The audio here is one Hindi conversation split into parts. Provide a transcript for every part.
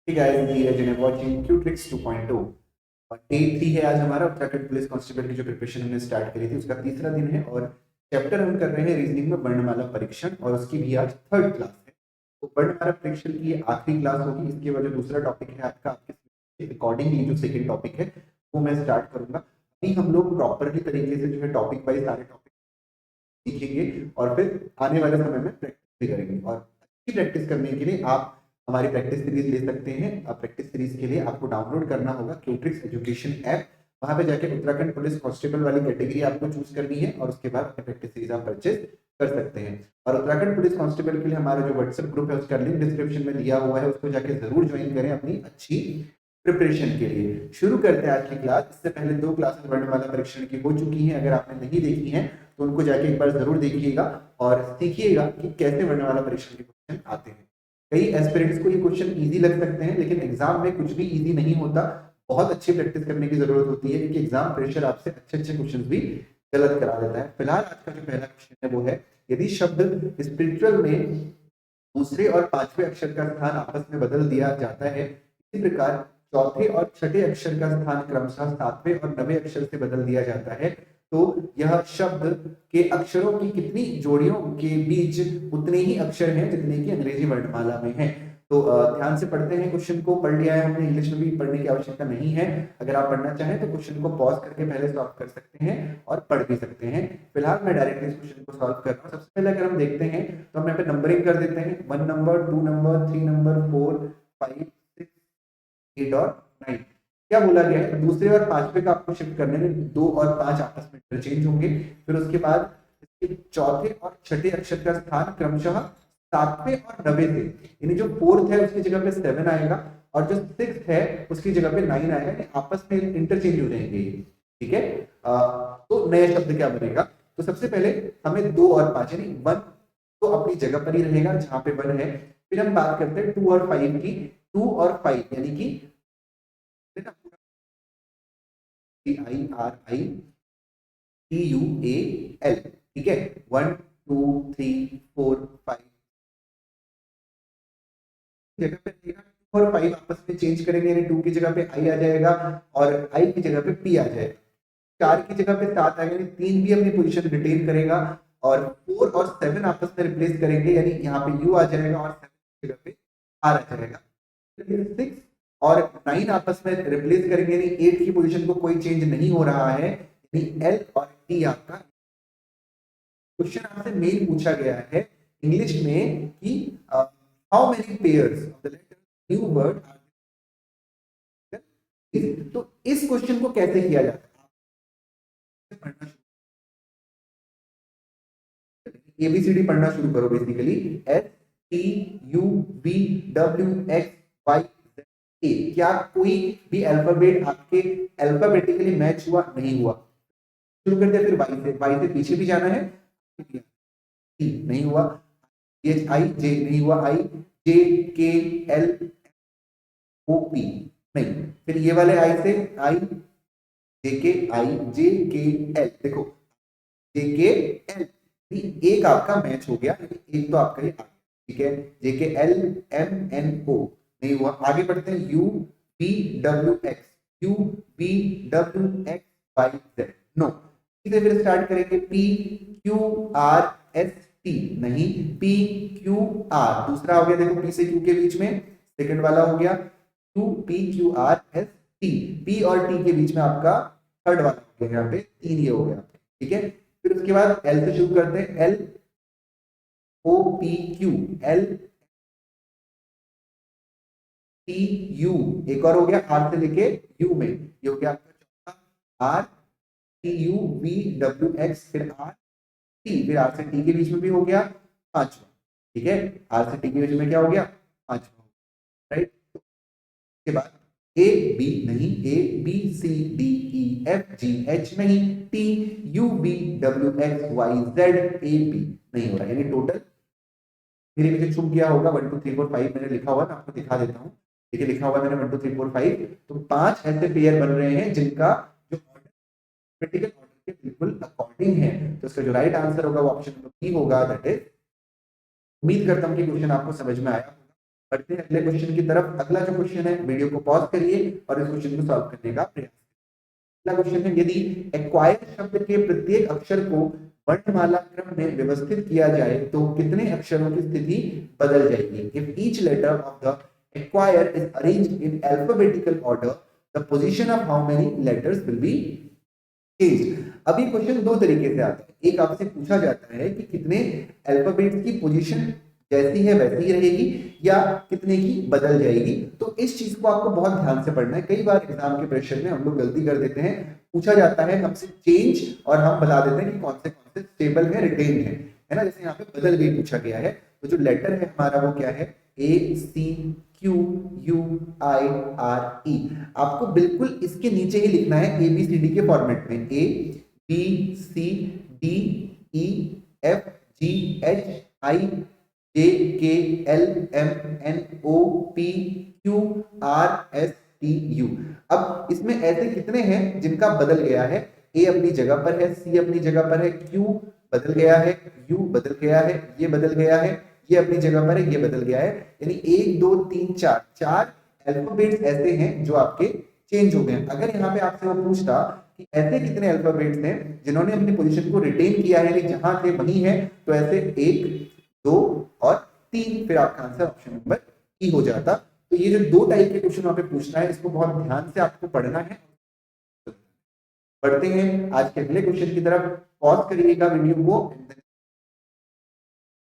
Hey guys, we are watching Qtricks 2.2 और डे 3 है आज हमारा उत्तराखंड पुलिस कांस्टेबल की जो प्रिपरेशन हमने स्टार्ट करी थी उसका तीसरा दिन है और चैप्टर हम कर रहे हैं रीजनिंग में वर्णमाला परीक्षण और उसकी भी आज थर्ड क्लास है। तो वर्णमाला परीक्षण की ये आखिरी क्लास होगी। इसके बाद जो दूसरा टॉपिक है आपका आपके अकॉर्डिंगली जो सेकेंड टॉपिक है वो मैं स्टार्ट करूंगा। अभी हम लोग प्रॉपरली तरीके से जो है टॉपिक वाइज सारे टॉपिक सीखेंगे और फिर आने वाले समय में प्रैक्टिस भी करेंगे। और अच्छी प्रैक्टिस करने के लिए आप हमारी प्रैक्टिस सीरीज ले सकते हैं। अब प्रैक्टिस सीरीज के लिए आपको डाउनलोड करना होगा क्यूट्रिक्स एजुकेशन ऐप। वहां पे जाके उत्तराखंड पुलिस कांस्टेबल वाली कैटेगरी आपको चूज करनी है और उसके बाद अपनी प्रैक्टिस सीरीज आप परचेज कर सकते हैं। और उत्तराखंड पुलिस कांस्टेबल के लिए हमारा जो व्हाट्सएप ग्रुप है उसका लिंक डिस्क्रिप्शन में दिया हुआ है, उसको जाके जरूर ज्वाइन करें अपनी अच्छी प्रिपरेशन के लिए। शुरू करते हैं आज की क्लास। इससे पहले 2 क्लासेस वर्णमाला परीक्षण की हो चुकी हैं, अगर आपने नहीं देखी हैं तो उनको जाके एक बार जरूर देखिएगा और सीखिएगा कि कैसे वर्णमाला परीक्षण के क्वेश्चन आते हैं। कई एस्पिरेंट्स को ये क्वेश्चन इजी लग सकते हैं लेकिन एग्जाम में कुछ भी इजी नहीं होता। बहुत अच्छी प्रैक्टिस करने की जरूरत होती है क्योंकि एग्जाम प्रेशर आपसे अच्छे अच्छे क्वेश्चन भी गलत करा देता है। फिलहाल आज का जो पहला क्वेश्चन है वो है, यदि शब्द स्पिरिचुअल में दूसरे और पांचवें अक्षर का स्थान आपस में बदल दिया जाता है, इसी प्रकार चौथे और छठे अक्षर का स्थान क्रमशः सातवें और नवें अक्षर से बदल दिया जाता है, तो यह शब्द के अक्षरों की कितनी जोड़ियों के बीच उतने ही अक्षर हैं जितने की अंग्रेजी वर्णमाला में हैं। तो ध्यान से पढ़ते हैं। क्वेश्चन को पढ़ लिया है हमने, इंग्लिश में भी पढ़ने की आवश्यकता नहीं है। अगर आप पढ़ना चाहें तो क्वेश्चन को पॉज करके पहले सॉल्व कर सकते हैं और पढ़ भी सकते हैं। फिलहाल मैं डायरेक्टली इस क्वेश्चन को सॉल्व कर रहा हूँ। सबसे पहले अगर हम देखते हैं तो हम यहाँ पे नंबरिंग कर देते हैं। 1 नंबर, 2 नंबर, 3 नंबर, 4, 5, 6, 8 और 9। क्या बोला गया है, दूसरे और पांचवें का आपको शिफ्ट करने में 2 और 5 आपस में इंटरचेंज होंगे। फिर उसके बाद इसके चौथे और छठे अक्षर का स्थान क्रमशः सातवें और नवें से, यानी जो फोर्थ है उसकी जगह पे 7 आएगा और जो सिक्स्थ है उसकी जगह पे 9 आएगा, यानी आपस में इंटरचेंज हो जाएंगे। ठीक है। तो नया शब्द क्या बनेगा? तो सबसे पहले हमें 2 और 5 यानी 1 तो अपनी जगह पर ही रहेगा जहां पे 1 है। फिर हम बात करते हैं 2 और 5 की। 2 और 5 यानी कि IRITUAL। ठीक है, 1 2 3 4 5 जगह पे रहेगा। 2 और 5 आपस में चेंज करेंगे यानी 2 की जगह पे I आ जाएगा और I की जगह पे P आ जाएगा। 4 की जगह पे 7 आएगा यानी 3 भी अपनी पोजीशन रिटेन करेगा और 4 और 7 आपस में रिप्लेस करेंगे यानी यहाँ पे U आ जाएगा और 7 की जगह पे R आ जाएगा। 6 और 9 आपस में रिप्लेस करेंगे यानी 8 की पोजीशन को कोई चेंज नहीं हो रहा है, यानी L और T आपका। क्वेश्चन आपसे मेन पूछा गया है इंग्लिश में कि how many pairs of the letter new word are. तो इस क्वेश्चन को कैसे किया जाता है? एबीसीडी पढ़ना शुरू करो। Basically STUVWXYZ। क्या कोई भी अल्फाबेट आपके अल्फाबेटिकली मैच हुआ? नहीं हुआ। शुरू करते हैं फिर वाई से पीछे भी जाना है, नहीं हुआ। एच आई जे नहीं हुआ। आई J K L O P नहीं। फिर ये वाले आई से आई जे के एल, देखो जे के एल, एक आपका मैच हो गया, एक तो आपका ये आ गया। ठीक है, जे K L M N O नहीं हुआ। आगे बढ़ते हैं U B W X Y Z, no. सीधे फिर स्टार्ट करेंगे P Q R S T, नहीं। पी क्यू आर दूसरा हो गया, देखो पी से क्यू के बीच में सेकंड वाला हो गया Q P Q R S T. P और टी के बीच में आपका थर्ड वाला हो गया, यहाँ पे 3 ये हो गया। ठीक है, फिर उसके बाद एल से शुरू करते हैं, L O P Q, L T U, एक और हो गया आर से लेके यू में, ये हो गया आपका चौथा। R T U V W x, फिर आर टी, फिर आर से टी के बीच में भी हो गया पांचवा। ठीक है, आर से टी के बीच में क्या हो गया? पांचवा, राइट। के बाद ए बी नहीं, A B C D E F G H नहीं, T U B W X Y Z A B नहीं हो रहा, यानी टोटल मेरे पीछे छुप गया होगा 1 2 3 4 5 मैंने लिखा हुआ, मैं आपको दिखा देता हूँ। देखिए लिखा हुआ मैंने 1 2 3 4 5, तो 5 ऐसे पेयर बन रहे हैं जिनका जो ऑर्डर क्रिटिकल ऑर्डर के बिल्कुल अकॉर्डिंग है। तो इसका जो राइट आंसर होगा वो ऑप्शन नंबर बी होगा। दैट इज, उम्मीद करता हूँ कि क्वेश्चन आपको समझ में आया। बढ़ते हैं अगले क्वेश्चन की तरफ। अगला जो क्वेश्चन है, वीडियो को पॉज करिए और इस क्वेश्चन को सॉल्व करने का प्रयास। अगला क्वेश्चन है, यदि एक्वायर शब्द के प्रत्येक अक्षर को वर्णमाला क्रम में व्यवस्थित किया जाए तो कितने अक्षरों की स्थिति बदल जाएगी? If each letter of the acquire is arranged in alphabetical order, the position of how many letters will be change. अब ये क्वेश्चन दो तरीके से आता है। एक आपसे पूछा जाता है कि कितने अल्फाबेट्स की पोजीशन जैसी है वैसी ही रहेगी या कितने की बदल जाएगी। तो इस चीज को आपको बहुत ध्यान से पढ़ना है। कई बार एग्जाम के प्रेशर में हम लोग गलती कर देते हैं, पूछा जाता है हमसे चेंज और हम बता देते हैं कि कौन से स्टेबल है, रिटेन है ना। जैसे यहाँ पे बदल गई पूछा गया है, तो जो लेटर है हमारा वो क्या है? ACQUIRE। आपको बिल्कुल इसके नीचे ही लिखना है ABCD के फॉर्मेट में, ABCDEFGHIJKLMNOPQRSTU। अब इसमें ऐसे कितने हैं जिनका बदल गया है? A अपनी जगह पर है, C अपनी जगह पर है, Q बदल गया है, U बदल गया है, ये बदल गया है, ये अपनी जगह पर है, ये बदल गया है। यानी 1 2 3 4 चार अल्फाबेट्स ऐसे हैं जो आपके चेंज हो गए। अगर यहाँ पे आपसे वो पूछता कि ऐसे कितने अल्फाबेट्स हैं जिन्होंने अपनी पोजीशन को रिटेन किया है, यानी जहां थे वहीं है, तो ऐसे 1 2 और 3, फिर आपका आंसर ऑप्शन नंबर ई हो जाता। तो ये जो दो टाइप के क्वेश्चन वहां पे पूछना है, इसको बहुत ध्यान से आपको पढ़ना है। बढ़ते हैं आज के अगले क्वेश्चन की तरफ। पॉज करिएगा वीडियो को।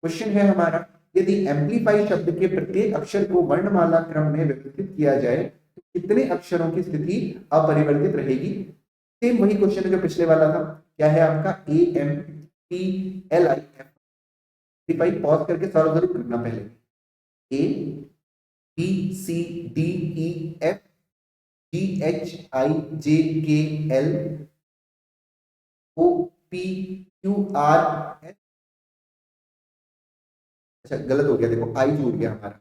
क्वेश्चन है हमारा, यदि एम्पलीफाई शब्द के प्रत्येक अक्षर को वर्णमाला क्रम में व्यवस्थित किया जाए तो कितने अक्षरों की स्थिति अपरिवर्तित रहेगी? सेम वही क्वेश्चन है जो पिछले वाला था। क्या है आपका? AMPLIF। पॉज करके सॉल्व जरूर करना पहले। ABCDEFGHIJKLMNOPQRS। अच्छा गलत हो गया, देखो आई छूट गया हमारा।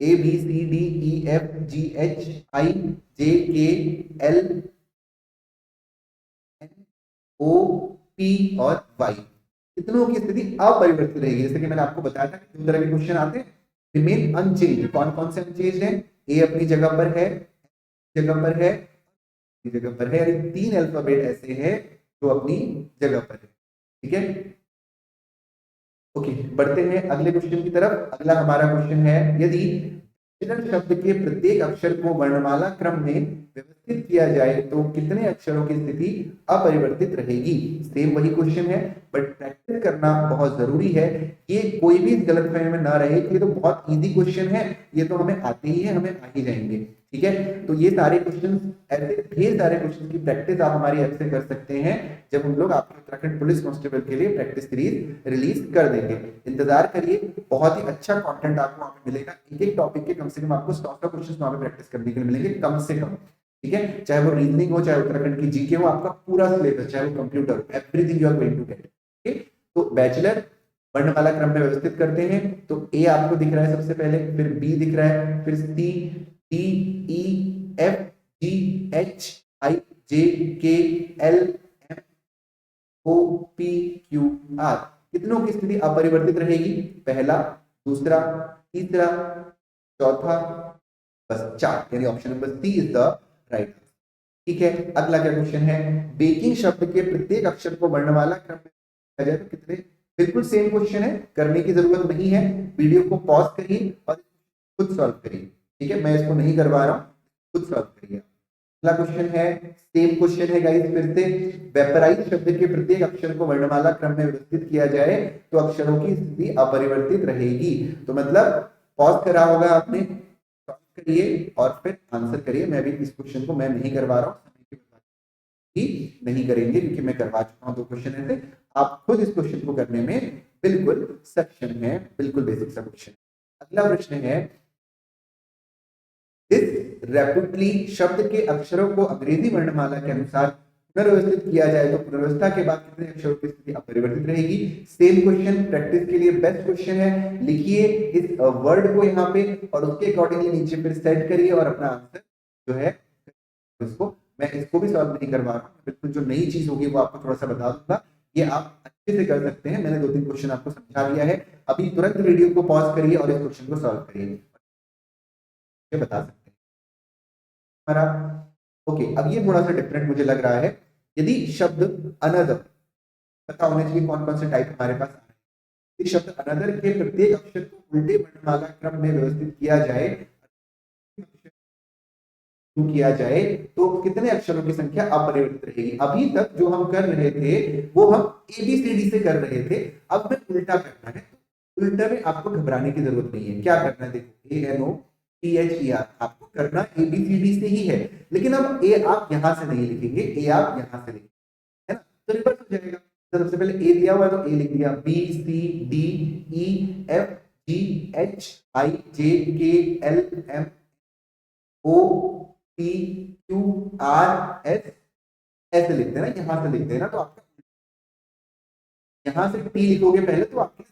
ABCDEFGHIJKLMNOP और Y, कितनों की स्थिति अपरिवर्तित रहेगी। जैसे कि मैंने आपको बताया था कि दो तरह के क्वेश्चन आते हैं, रिमेन अनचेंज। कौन कौन से अनचेंज हैं? ए अपनी जगह पर है, जगह पर है, जगह पर है, यानी 3 अल्फाबेट ऐसे हैं जो अपनी जगह पर है। ठीक है, ओके। बढ़ते हैं अगले क्वेश्चन की तरफ। अगला हमारा क्वेश्चन है, यदि शब्द के प्रत्येक अक्षर को वर्णमाला क्रम में व्यवस्थित किया जाए तो कितने अक्षरों की स्थिति अपरिवर्तित रहेगी? सेम वही क्वेश्चन है, बट प्रैक्टिस करना बहुत जरूरी है। ये कोई भी गलतफहमी में ना रहे कि ये तो बहुत इजी क्वेश्चन है, ये तो हमें आते ही है, हमें आ ही जाएंगे। ठीक है, तो ये सारे क्वेश्चन, ऐसे ढेर सारे क्वेश्चन की प्रैक्टिस आप हमारी ऐप से कर सकते हैं जब हम लोग आपके उत्तराखंड पुलिस कांस्टेबल के लिए प्रैक्टिस सीरीज रिलीज कर देंगे। इंतजार करिए, बहुत ही अच्छा कंटेंट आपको वहां पे मिलेगा। एक एक टॉपिक के कम से कम आपको 100 क्वेश्चन वहां पे प्रैक्टिस करने के लिए मिलेंगे, कम से कम। ठीक है, चाहे वो रीजनिंग हो, चाहे उत्तराखंड की जीके हो, आपका पूरा सिलेबस, चाहे वो computer, everything you are going to get. ठीक, तो बैचलर वर्णमाला क्रम में व्यवस्थित करते हैं। तो ए आपको दिख रहा है सबसे पहले, फिर बी दिख रहा है, फिर C, D, E, F, G, H, I, J, K, L, M, O, P, Q, R. कितनों की स्थिति अपरिवर्तित रहेगी? पहला, दूसरा, तीसरा, चौथा, बस 4, यानी option number C is the right. ठीक है, अगला क्या क्वेश्चन है, बेकिंग शब्द के प्रत्येक अक्षर को वर्णमाला क्रम में किया जाए तो कितने? बिल्कुल सेम क्वेश्चन है, करने की जरूरत नहीं है। वीडियो को पॉज करिए और खुद सॉल्व करिए। ठीक है, मैं इसको नहीं करवा रहा हूं, खुद सॉल्व करिए। अगला क्वेश्चन है, सेम क्वेश्चन है गाइस, फिर से वेपराइज शब्द के प्रत्येक अक्षर को वर्णमाला क्रम में व्यवस्थित किया जाए तो अक्षरों की स्थिति अपरिवर्तित रहेगी। तो मतलब पॉज करा होगा आपने, करिए और फिर आंसर करिए। मैं भी इस क्वेश्चन को मैं नहीं करवा रहा हूँ, नहीं करेंगे क्योंकि मैं करवा चुका हूं 2 क्वेश्चन ऐसे। आप खुद इस क्वेश्चन को करने में बिल्कुल सक्षम है, बिल्कुल बेसिक सा क्वेश्चन। अगला प्रश्न है, इस रेपुटली शब्द के अक्षरों को अंग्रेजी वर्णमाला के अनुसार पुनर्व्यवस्थित किया जाए तो पुनर्व्यवस्था के बाद कितने अक्षरों की स्थिति अपरिवर्तित रहेगी? सेम क्वेश्चन, प्रैक्टिस के लिए बेस्ट क्वेश्चन है। लिखिए इस वर्ड को यहाँ पे और उसके अकॉर्डिंगली नीचे फिर सेट करिए और अपना आंसर जो है उसको, मैं इसको भी सॉल्व नहीं करवा रहा हूँ, बिल्कुल जो नई चीज होगी वो आपको थोड़ा सा बता दूंगा। ये आप अच्छे से कर सकते हैं। मैंने 2-3 क्वेश्चन आपको समझा दिया है। अभी तुरंत वीडियो को पॉज करिए और इस क्वेश्चन को सॉल्व करिए, ये बता सकते हैं हमारा। ओके, अब ये थोड़ा सा डिफरेंट मुझे लग रहा है। यदि शब्द अनदर, पता होने चाहिए कौन कौन से टाइप हमारे पास आ रहे हैं। यदि शब्द अनदर के प्रत्येक अक्षर को उल्टे वर्णमाला क्रम में व्यवस्थित किया जाए, किया जाए तो कितने अक्षरों की संख्या अपरिवर्तित रहेगी। अभी तक जो हम कर रहे थे वो हम ABCD से कर रहे थे, अब हमें उल्टा करना है। उल्टा में आपको घबराने की जरूरत नहीं है। क्या करना है, देखो ANOPHER आपको करना ABCD से ही है, लेकिन अब ए आप यहां से नहीं लिखेंगे, ए आप यहां से लिखेंगे, है ना, तो रिवर्स हो जाएगा। तो सबसे पहले ए दिया हुआ है तो ए लिख दिया, BCDEFGHIJKLMNOPQRS ऐसे लिखते हैं ना, यहां से लिखते हैं ना, तो आपका यहां से टी लिखोगे पहले तो आपके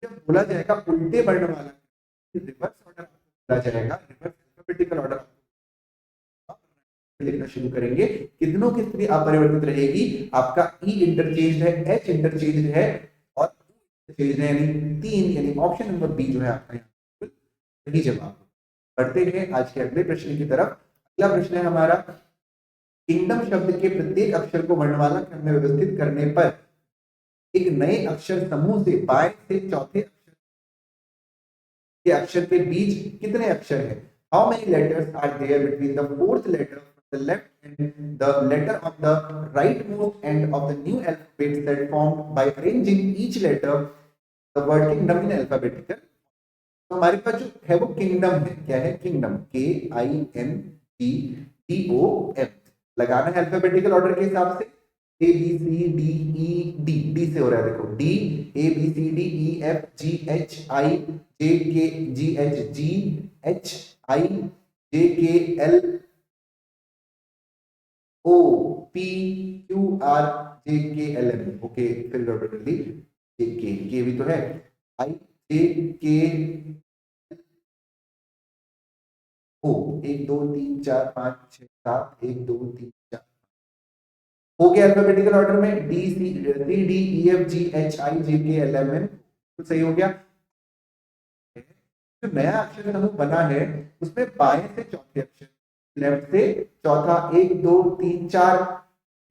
जब बोला जाएगा उल्टे वर्णमाला रिवर्स ऑर्डर बोला जाएगा, रिवर्स अल्फाबेटिकल ऑर्डर लिखना शुरू करेंगे। कितनों की स्थिति अपरिवर्तित रहेगी, आपका ई इंटरचेंज है, एच इंटरचेंज है और इंटरचेंज है, यानी 3, यानी ऑप्शन नंबर बी जो है आपका यहाँ सही जवाब। बढ़ते हैं आज के अगले प्रश्न की तरफ। अगला प्रश्न है हमारा, किंगडम शब्द के प्रत्येक अक्षर को वर्णमाला क्रम में व्यवस्थित करने पर एक नए अक्षर समूह से बाएं से चौथे अक्षर के अक्षर के बीच कितने अक्षर हैं? How many letters are there between the fourth letter the left and the letter on the rightmost end of the new alphabet set formed by arranging each letter the word kingdom in alphabetical। तो हमारे पास जो है वो किंगडम है। क्या है? Kingdom, KINGDOM। लगाना है अल्फाबेटिकल ऑर्डर के हिसाब से, ABCDED, डी से हो रहा है, देखो D ABCDEFGHIJKGHGHIJKL OPQRJKLM। ओके, फिर गड़बड़ कर दी, के भी तो है, IJK O 1 2 3 4 5 6 7 1 2 3 4 हो गया अल्फाबेटिकल ऑर्डर में, DCDEFGHIJKLMN तो सही हो गया। जो नया अक्षर समूह बना है उसमें बाएं से चौथे अक्षर, लेफ्ट से चौथा, 1 2 3 4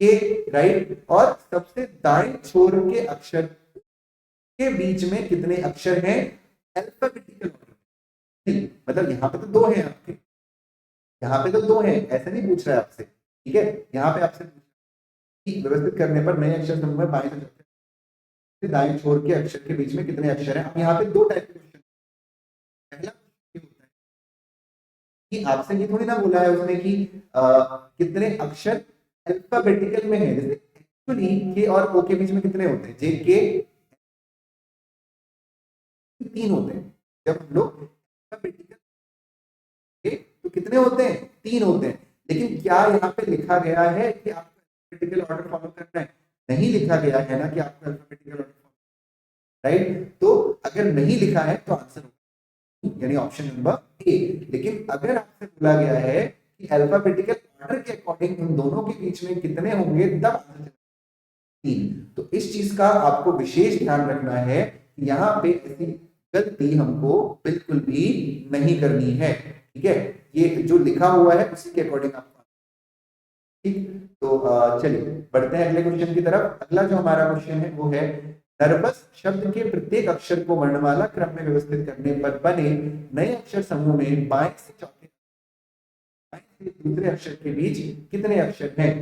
के राइट, और सबसे दाएं छोर के अक्षर के बीच में कितने अक्षर हैं अल्फाबेटिकल ऑर्डर। मतलब यहाँ पे तो 2 हैं आपके, यहाँ पे तो 2 हैं, ऐसे नहीं पूछ रहा है आपसे, ठीक है। यहाँ पे आपसे व्यवस्थित करने पर नए अक्षर समूह में बाएं से चौथे दाएं छोर के अक्षर के बीच में कितने अक्षर हैं। अब यहाँ पे 2 टाइप के क्वेश्चन, पहला होता है कि आपसे ये थोड़ी ना बोला है उसने कि कितने अक्षर अल्फाबेटिकल में है, जैसे एक्चुअली के और ओ के बीच में कितने होते हैं, जे के 3 होते हैं। जब हम लोग अल्फाबेटिकल तो कितने होते हैं, 3 होते हैं। लेकिन क्या यहाँ पे लिखा गया है कि आपको अल्फाबेटिकल ऑर्डर फॉलो करना है? नहीं लिखा गया है ना कि आपको अल्फाबेटिकल ऑर्डर फॉलो, राइट। तो अगर नहीं लिखा है तो आंसर यानी ऑप्शन नंबर ए। लेकिन अगर आपसे बोला गया है कि अल्फाबेटिकल ऑर्डर के अकॉर्डिंग इन दोनों के बीच में कितने होंगे, तब 3। तो इस चीज का आपको विशेष ध्यान रखना है, यहाँ पे ऐसी गलती हमको बिल्कुल भी नहीं करनी है, ठीक है। ये जो लिखा हुआ है उसी के अकॉर्डिंग आपको, ठीक। तो चलिए बढ़ते हैं अगले क्वेश्चन की तरफ। अगला जो हमारा क्वेश्चन है वो है, नर्वस शब्द के प्रत्येक अक्षर को वर्णमाला क्रम में व्यवस्थित करने पर बने नए अक्षर समूह में बाएं से चौथे दूसरे अक्षर के बीच कितने अक्षर हैं?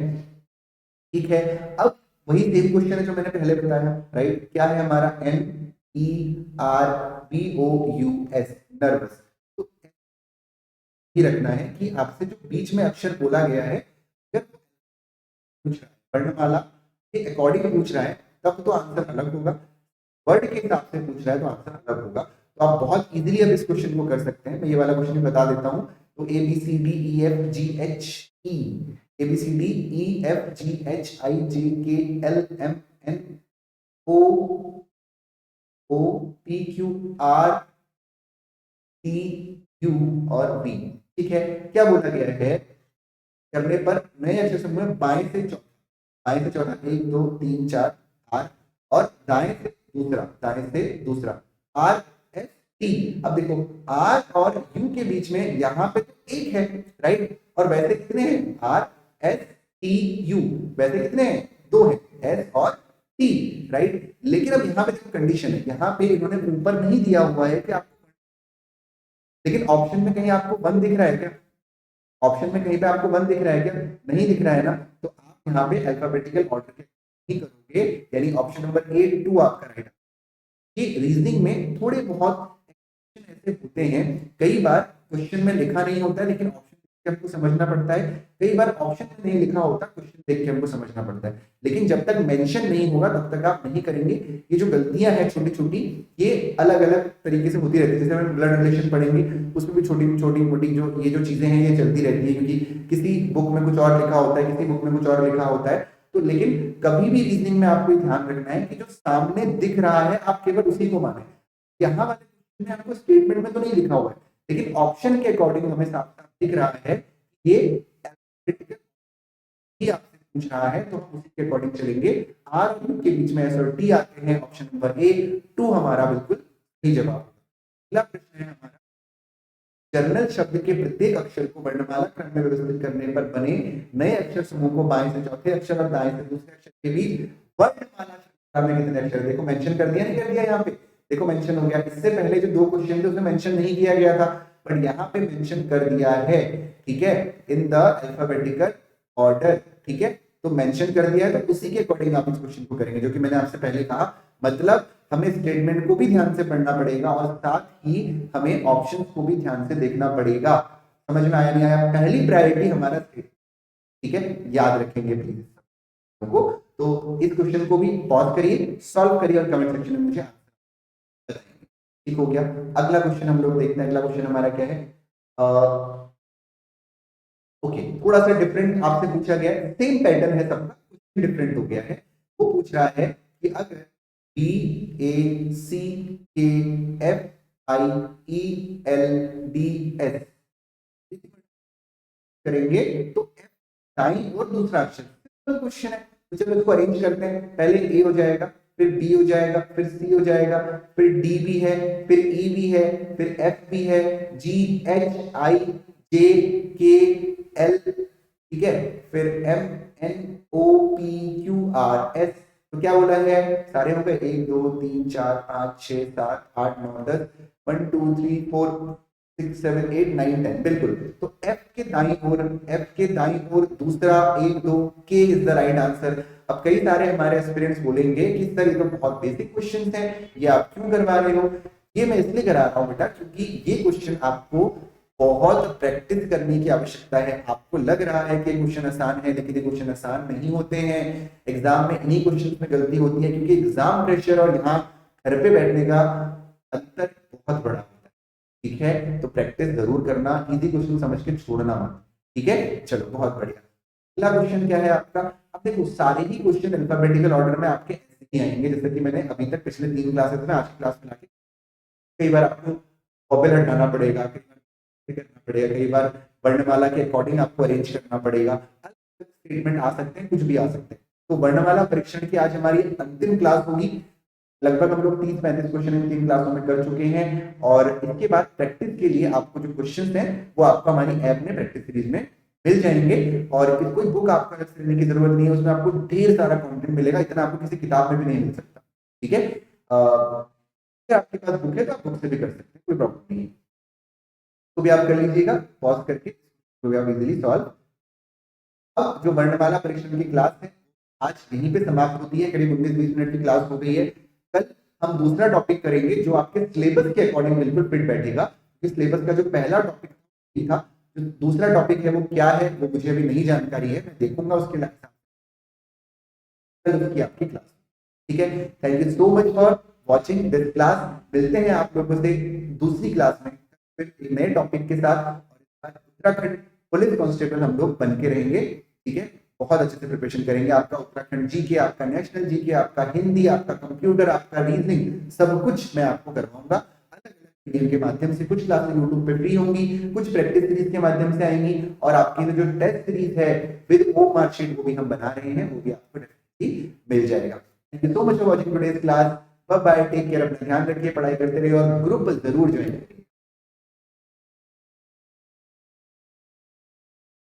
ठीक है, अब वही सेम क्वेश्चन है जो मैंने पहले बताया, राइट। क्या है हमारा? NERVOUS, nervous. तो ये रखना है कि आपसे जो बीच में अक्षर बोला गया है, वर्णमाला के अकॉर्डिंग पूछ रहा है तब तो आंसर अलग होगा, वर्ड के हिसाब से पूछ रहा है तो आंसर अलग होगा। तो आप बहुत इजीली अब इस क्वेश्चन को कर सकते हैं। मैं ये वाला क्वेश्चन बता देता हूं। तो ABCDEFGHE, ABCDEFGHIJKLMNOPQRTU और B, ठीक है। क्या बोला गया है? करने पर नए अक्षर समूह में बाएं से चौथे, बाएं से चौथा 1 2 3 4 आर, और दाएं से दूसरा आर एस टी। अब देखो आर और यू के बीच में यहाँ पे तो एक है, राइट, और वैसे कितने हैं, आर एस टी यू, वैसे कितने हैं, दो है, एस और टी, राइट। लेकिन अब यहाँ पे देखो कंडीशन है, यहाँ पे इन्होंने ऊपर नहीं दिया हुआ है कि आप, लेकिन ऑप्शन में कहीं आपको वन दिख रहा है क्या, ऑप्शन में कहीं पे आपको वन दिख रहा है क्या, नहीं दिख रहा है ना, तो आप यहाँ पे अल्फाबेटिकल ऑर्डर के ही करोगे, यानी ऑप्शन नंबर ए टू आपका राइट। ये रीजनिंग में थोड़े बहुत ऐसे होते हैं, कई बार क्वेश्चन में लिखा नहीं होता है लेकिन ऑप्शन देख के हमको समझना पड़ता है, कई बार ऑप्शन में नहीं लिखा होता, क्वेश्चन देख के हमको समझना पड़ता है, लेकिन जब तक मेंशन नहीं होगा तब तक आप नहीं करेंगे। ये जो गलतियां हैं छोटी छोटी, ये अलग अलग तरीके से होती रहती है, जैसे हम ब्लड रिलेशन पढ़ेंगे उसमें भी छोटी छोटी मोटी जो ये जो चीजें हैं ये चलती रहती है, क्योंकि किसी बुक में कुछ और लिखा होता है, किसी बुक में कुछ और लिखा होता है। तो लेकिन कभी भी रीजनिंग में आपको ध्यान रखना है कि जो सामने दिख रहा है आप केवल उसी को माने। यहाँ वाले में आपको स्टेटमेंट में तो नहीं लिखा हुआ है, लेकिन ऑप्शन के अकॉर्डिंग हमें साफ साफ दिख रहा है ये ही आपसे पूछ रहा है, तो हम उसी के अकॉर्डिंग चलेंगे। आर और यू के बीच में एस और टी आते हैं, ऑप्शन नंबर ए टू हमारा बिल्कुल सही जवाब। अगला प्रश्न है हमारा, जर्नल शब्द के प्रत्येक अक्षर को वर्णमाला क्रम में व्यवस्थित करने पर बने नए अक्षर समूह को बाएं से चौथे अक्षर और दाएं से दूसरे अक्षर के बीच वर्णमाला श्रृंखला में कितने अक्षर, देखो मेंशन कर दिया, नहीं कर दिया, यहाँ पे देखो मेंशन हो गया। इससे पहले जो दो क्वेश्चन थे उसमें मेंशन नहीं किया गया था, पर यहाँ पे मेंशन कर दिया है, ठीक है, इन द अल्फाबेटिकल ऑर्डर, ठीक है, तो मेंशन कर दिया है, तो उसी के अकॉर्डिंग आप इस क्वेश्चन को करेंगे, जो कि मैंने आपसे पहले कहा। मतलब हमें स्टेटमेंट को भी ध्यान से पढ़ना पड़ेगा और साथ ही हमें ऑप्शंस को भी ध्यान से देखना पड़ेगा। समझ में आया नहीं आया, पहली प्रायोरिटी हमारा, ठीक है, याद रखेंगे प्लीज को। तो इस क्वेश्चन को भी पॉज करिए, सॉल्व करिए और कमेंट सेक्शन में मुझे बताइए, ठीक हो गया। अगला क्वेश्चन हम लोग देखते हैं, अगला क्वेश्चन हमारा क्या है, ओके, थोड़ा सा डिफरेंट आपसे पूछा गया है, सेम पैटर्न है सबका, कुछ डिफरेंट हो गया है। वो पूछ रहा है कि अगर B A C K F I E L D S करेंगे तो F दाईं और दूसरा अक्षर, सिंपल क्वेश्चन है, तो चलो इसको अरेंज करते हैं। पहले A हो जाएगा, फिर B हो जाएगा, फिर C हो जाएगा, फिर D भी है, फिर E भी है, फिर F भी है, G H I J K L, ठीक है, फिर M N O P Q R S, तो क्या बोला है, सारे हो गए 1 2 3 4 5 6 7 8 9 10, 1 2 3 4 6 7 8 9 10, बिल्कुल। तो F के दाईं ओर दूसरा 1 2 K is the right answer. अब कई सारे हमारे एस्पिरेंट्स बोलेंगे कि सर ये तो बहुत बेसिक क्वेश्चन है, ये आप क्यों करवा रहे हो। ये मैं इसलिए करा रहा हूँ बेटा, क्योंकि ये क्वेश्चन आपको बहुत प्रैक्टिस करने की आवश्यकता है। आपको लग रहा है कि क्वेश्चन आसान है, लेकिन ये क्वेश्चन आसान नहीं होते हैं। एग्जाम में इन्हीं क्वेश्चन में गलती होती है, क्योंकि एग्जाम प्रेशर और यहाँ घर पे बैठने का अंतर बहुत बड़ा होता है, ठीक है। तो प्रैक्टिस जरूर करना, इजी क्वेश्चन समझ के छोड़ना मत, ठीक है। चलो बहुत बढ़िया। अगला क्वेश्चन क्या है आपका, अब देखो सारे ही क्वेश्चन अल्फाबेटिकल ऑर्डर में आपके ऐसे ही आएंगे, जैसे कि मैंने अभी तक पिछले 3 क्लासेस में, आज की क्लास में लाके कई बार आपको वोवेल हटाना पड़ेगा, करना पड़ेगा, कई बार वर्णमाला के अकॉर्डिंग आपको अरेंज करना पड़ेगा, अलग स्टेटमेंट आ सकते हैं, कुछ भी आ सकते हैं। तो वर्णमाला परीक्षण की आज हमारी अंतिम क्लास होगी। लगभग हम लोग 30-35 क्वेश्चन इन 3 क्लासों में कर चुके हैं, और इसके बाद प्रैक्टिस के लिए आपको जो क्वेश्चन हैं वो आपको हमारी ऐप में प्रैक्टिस सीरीज में मिल जाएंगे। और कोई बुक आपको अलग से लेने की जरूरत नहीं है, उसमें आपको ढेर सारा कंटेंट मिलेगा, इतना आपको किसी किताब में भी नहीं मिल सकता, ठीक है। आपके पास बुक है तो आप बुक से भी कर सकते हैं, कोई प्रॉब्लम नहीं है, तो भी आप कर लीजिएगा पॉज करके, तो भी आप इजीली सॉल्व। अब जो वर्णमाला परीक्षण की क्लास है आज यहीं पे समाप्त होती है, करीब 19-20 मिनट की क्लास हो गई है। कल हम दूसरा टॉपिक करेंगे जो आपके सिलेबस के अकॉर्डिंग बिल्कुल फिट बैठेगा। इस सिलेबस का जो पहला टॉपिक था, जो दूसरा टॉपिक है वो क्या है वो मुझे अभी नहीं जानकारी है, मैं देखूंगा उसके लिए की आपकी क्लास, ठीक है। Thank you so much for watching this class. मिलते हैं आप लोगों से दूसरी क्लास में फिर एक नए टॉपिक के साथ, और उत्तराखंड पुलिस कांस्टेबल हम लोग बन के रहेंगे, ठीक है। बहुत अच्छे से प्रिपरेशन करेंगे, आपका उत्तराखंड जीके, आपका नेशनल जीके, आपका हिंदी, आपका कंप्यूटर, आपका रीजनिंग, सब कुछ मैं आपको करवाऊंगा। अलग अलग पीडीएफ के माध्यम से। कुछ क्लासेस यूट्यूब पे फ्री होंगी, कुछ प्रैक्टिस सीरीज के माध्यम से आएंगी, और आपकी जो टेस्ट सीरीज है विद होम मार्कशीट वो भी हम बना रहे हैं, वो भी आपको डेफिनेटली मिल जाएगा। Thank you so much for watching today's class. Bye bye, take care, अपना ध्यान रखिए, पढ़ाई करते रहिए और ग्रुप जरूर ज्वाइन करिए।